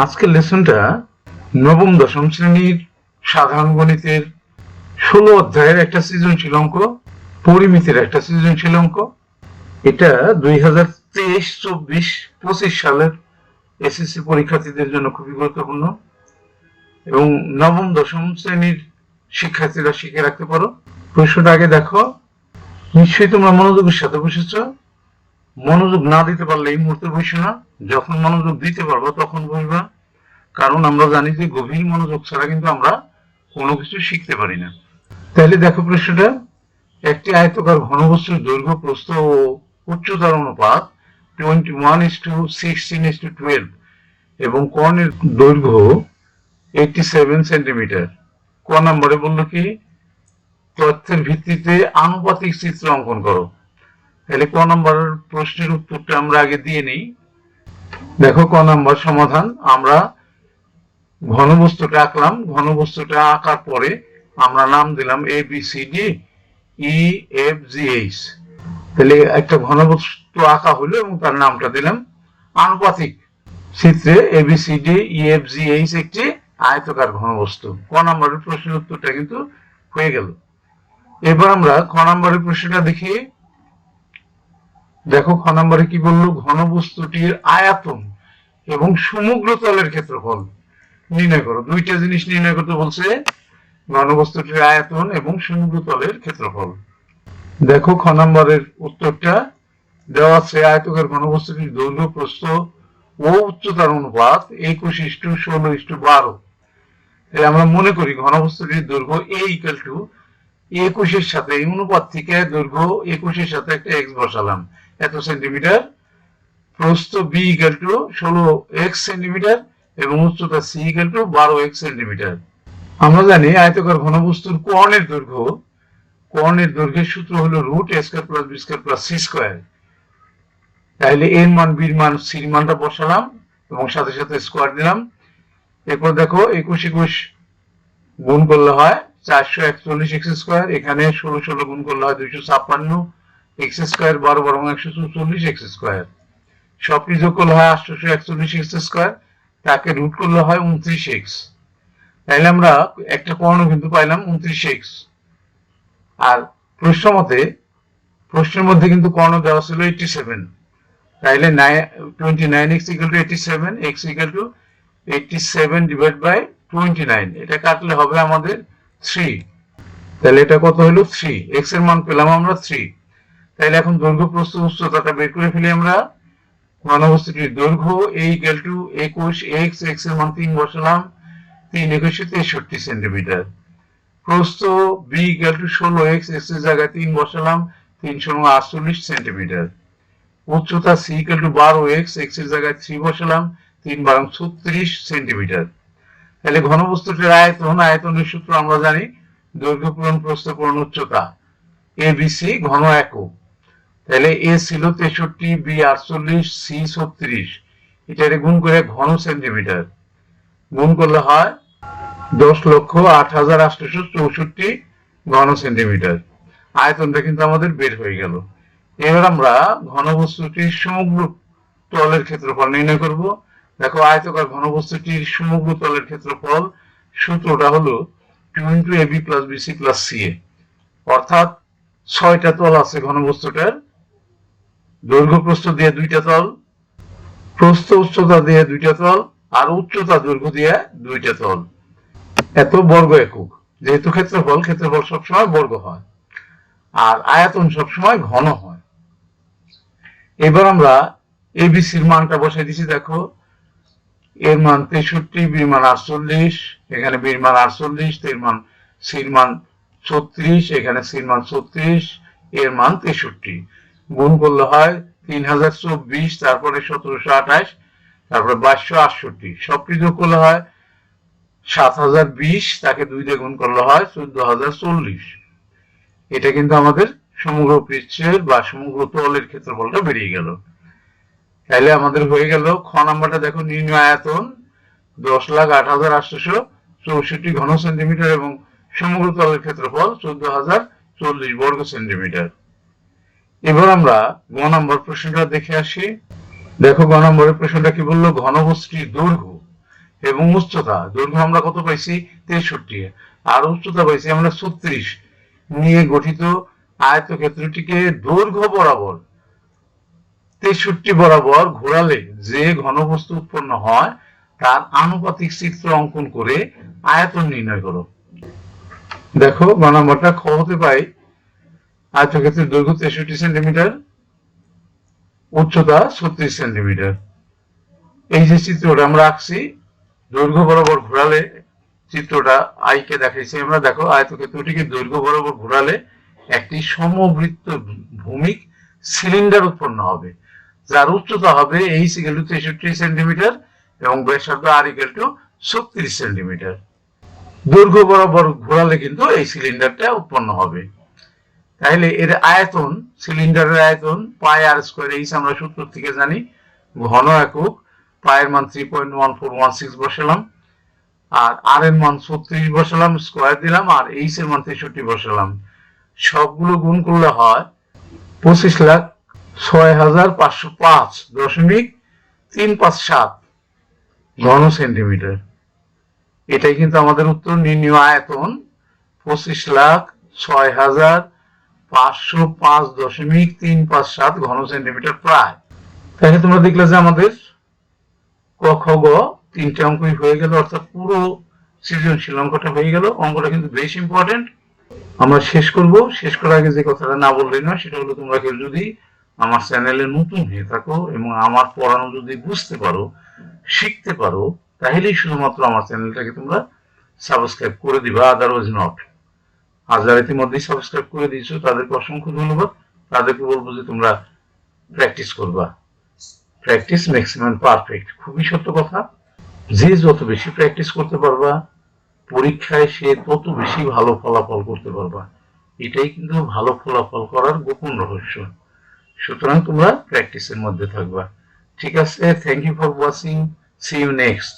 আজকের লেসনটা নবম দশম শ্রেণীর সাধারণ গণিতের 16 অধ্যায়ের একটা সৃজনশীল অঙ্ক, পরিমিতির একটা সৃজনশীল অঙ্ক। এটা 2023-24-25 সালের এসএসসি পরীক্ষার্থীদের জন্য খুবই গুরুত্বপূর্ণ এবং নবম দশম শ্রেণীর শিক্ষার্থীরা শিখে রাখতে পারো। প্রশ্নটা আগে দেখো, নিশ্চয়ই তোমরা মনোযোগের সাথে বসেছ। মনোযোগ না দিতে পারলে এই মুহূর্তে বসো না, যখন মনোযোগ দিতে পারবো তখন বসবা, কারণ আমরা জানি যে গভীর মনোযোগ ছাড়া কিন্তু আমরা কোনো কিছু শিখতে পারি না। তাহলে দেখো প্রশ্নটা, একটি আয়তকার ঘনবস্তুর দৈর্ঘ্য প্রস্থ ও উচ্চতার অনুপাত 21:16:12 এবং কর্ণের দৈর্ঘ্য 87 সেন্টিমিটার। ক নম্বরে বললো কি, তথ্যের ভিত্তিতে আনুপাতিক চিত্র অঙ্কন করো। তাহলে ক নম্বর প্রশ্নের উত্তরটা আমরা আগে দিয়ে নিই। দেখো ক নম্বর সমাধান, আমরা ঘনবস্তুটা আঁকলাম। ঘনবস্তুটা আঁকার পরে আমরা নাম দিলাম ABCDEFGH। তাহলে একটা ঘনবস্তু আঁকা হলো এবং তার নামটা দিলাম আনুপাতিক চিত্রে ABCDEFGH একটি আয়তকার ঘনবস্তু। ক নম্বরের প্রশ্নের উত্তরটা কিন্তু হয়ে গেল। এবার আমরা খ নম্বরের প্রশ্নটা দেখি। দেখো খ নম্বরে কি বললো, ঘনবস্তুটির আয়তন এবং সমগ্র তলের ক্ষেত্রফল নির্ণয় করো। দুইটা জিনিস নির্ণয় করতে বলছে, ঘনবস্তুটির আয়তন এবং সমগ্র তলের ক্ষেত্রফল। দেখো খ নম্বরের উত্তরটা দেওয়া আছে, আয়তকার ঘনবস্তুটির দৈর্ঘ্য প্রস্থ ও উচ্চতার অনুপাত 21:16:12। তাহলে আমরা মনে করি ঘনবস্তুটির দৈর্ঘ্য A=21 সাথে এই অনুপাত থেকে দৈর্ঘ্য 21 সাথে একটা x বসালাম, এত সেন্টিমিটার। প্রস্থ B=16x সেন্টিমিটার এবং উচ্চতা C=12x সেন্টিমিটার। আমরা জানি আয়তকার ঘনবস্তুর কর্ণের দৈর্ঘ্যের সূত্র হলো √a²+b²+c²। তাহলে এর মান, বির মান, সির মানটা বসালাম এবং সাথে সাথে স্কোয়ার দিলাম। এরপর দেখো 21 গুণ করলে হয় 441x², এখানে 16 গুণ করলে হয় 256x², 12 144x², সবটি যোগ করলে হয় 841x², তাকে রুট করলে হয় 29x। তাহলে আমরা একটা কর্ণ কিন্তু পাইলাম 29x। আর প্রশ্নের মধ্যে কিন্তু কর্ণ দেওয়া ছিল 87। তাহলে 29x=87, x=87/29। এটা কাটলে হবে আমাদের 3। তাহলে এটা কত হলো 3, x এর মান পেলাম আমরা 3। তাহলে এখন দৈর্ঘ্য প্রস্থ উচ্চতাটা বের করে ফেলি আমরা। ঘনবস্তুটির দৈর্ঘ্য A=21, x এর মান 3 বসালাম, 3×21=63 সেন্টিমিটার। প্রস্থ B=16x, x এর জায়গায় 3 বসালাম, 3×48 সেন্টিমিটার। উচ্চতা C=12x, x এর জায়গায় 3 বসালাম, 3×36 সেন্টিমিটার। তাহলে ঘনবস্তুটির আয়তনের সূত্র আমরা জানি, দৈর্ঘ্য পূরণ প্রস্থ পূরণ উচ্চতা, ABC ঘন একক। তাহলে A ছিল 63, B 48, C 36, এটারে গুণ করে ঘন সেন্টিমিটার গুণ করলে হয় 10,08,864 ঘন সেন্টিমিটার। আয়তনটা কিন্তু আমাদের বের হয়ে গেল। এবার আমরা ঘনবস্তুটির সমগ্র তলের ক্ষেত্রফল নির্ণয় করব। দেখো আয়তকার ঘনবস্তুটির সমগ্র তলের ক্ষেত্রফল সূত্রটা হলো 2ab+bc+ca, অর্থাৎ 6টা তল আছে ঘনবস্তুটার। দৈর্ঘ্য প্রস্থ দিয়ে 2টা তল, প্রস্থ উচ্চতা দিয়ে 2টা তল, আর উচ্চতা দৈর্ঘ্য দিয়ে 2টা তল। এত বর্গ একক। যেহেতু ক্ষেত্রফল সবসময় বর্গ হয় আর আয়তন সবসময় ঘন হয়। এবার আমরা এবিসির মানটা বসাই দিছি। দেখো এর মান 63, বির মান 48, এখানে বির মান 48, এর মান সির মান 36, এখানে সির মান 36, এর মান 63। গুণ করলে হয় 3024, তারপরে 1728, তারপরে 2268, সবটি যোগ করলে হয় 7020, তাকে 2 দিয়ে গুণ করলে হয় 14040। এটা কিন্তু আমাদের সমগ্র পৃষ্ঠের বা সমগ্র তলের ক্ষেত্রফলটা বেরিয়ে গেল। তাহলে আমাদের হয়ে গেল খ নাম্বারটা। দেখো নির্ণয় আয়তন 10,08,864 ঘন সেন্টিমিটার এবং সমগ্র তলের ক্ষেত্রফল 14,040 বর্গ সেন্টিমিটার। এবার আমরা গ নম্বর প্রশ্নটা দেখে আসি। দেখো গ নম্বরের প্রশ্নটা কি বললো, ঘনবস্তুটির দৈর্ঘ্য এবং উচ্চতা দৈর্ঘ্য আমরা কত পাইছি 63 আর উচ্চতা পাইছি আমরা 36 নিয়ে গঠিত আয়তক্ষেত্রটিকে দৈর্ঘ্য বরাবর 63 বরাবর ঘোরালে যে ঘনবস্তু উৎপন্ন হয় তার আনুপাতিক চিত্র অঙ্কন করে আয়তন নির্ণয় করো। দেখো নাম্বারটা খ হতে পাই আয়তক্ষেত্রের দৈর্ঘ্য 63 সেন্টিমিটার, উচ্চতা 36 সেন্টিমিটার। এই যে চিত্রটা আমরা আঁকছি দৈর্ঘ্য বরাবর ঘোরালে চিত্রটা আইকে দেখাইছি আমরা। দেখো আয়তক্ষেত্রটিকে দৈর্ঘ্য বরাবর ঘোরালে একটি সমবৃত্ত ভূমিক সিলিন্ডার উৎপন্ন হবে যার উচ্চতা হবে h = 63 সেন্টিমিটার এবং ব্যাসার্ধ r = 36 সেন্টিমিটার। দৈর্ঘ্য বরাবর ঘোরালে কিন্তু এই সিলিন্ডারটা উৎপন্ন হবে। তাহলে এর আয়তন, সিলিন্ডারের আয়তন পাই আর স্কয়ার h আমরা সূত্র থেকে জানি। ঘন একক পায়ের মান 3.1416 বসালাম আর আর এর মান 36 বসালাম, স্কয়ার দিলাম আর h এর মান 63 বসালাম। সবগুলো গুণ করলে হয় 25,06,505.357 ঘন সেন্টিমিটার। এটাই কিন্তু আমাদের উত্তর। নির্ণীয় আয়তন 25,06,505.357 ঘন সেন্টিমিটার প্রায়। তাহলে তোমরা দেখলে যে আমাদের ক খ গ তিনটে অঙ্কই হয়ে গেল, অর্থাৎ পুরো সৃজনশীল অঙ্কটা হয়ে গেল। অঙ্কটা কিন্তু বেশ ইম্পর্টেন্ট। আমরা শেষ করব। শেষ করার আগে যে কথাটা না বললেই না, সেটা হলো তোমরা কেউ যদি আমার চ্যানেলে নতুন হয়ে থাকো এবং আমার পড়ানো যদি বুঝতে পারো, শিখতে পারো, তাহলেই শুধুমাত্র আমার চ্যানেলটাকে তোমরা সাবস্ক্রাইব করে দিবা, আদারওয়াইজ নট। আর যারা ইতিমধ্যেই সাবস্ক্রাইব করে দিয়েছো তাদেরকে অসংখ্য ধন্যবাদ। তাদেরকে বলবো যে তোমরা প্র্যাকটিস করবা। Practice makes man perfect. খুবই সত্য কথা। যে যত বেশি প্র্যাকটিস করতে পারবা পরীক্ষায় সে তত বেশি ভালো ফলাফল করতে পারবা। এটাই কিন্তু ভালো ফলাফল করার গোপন রহস্য। সুতরাং তোমরা প্র্যাকটিসের মধ্যে থাকবা। ঠিক আছে, thank you for watching, see you next.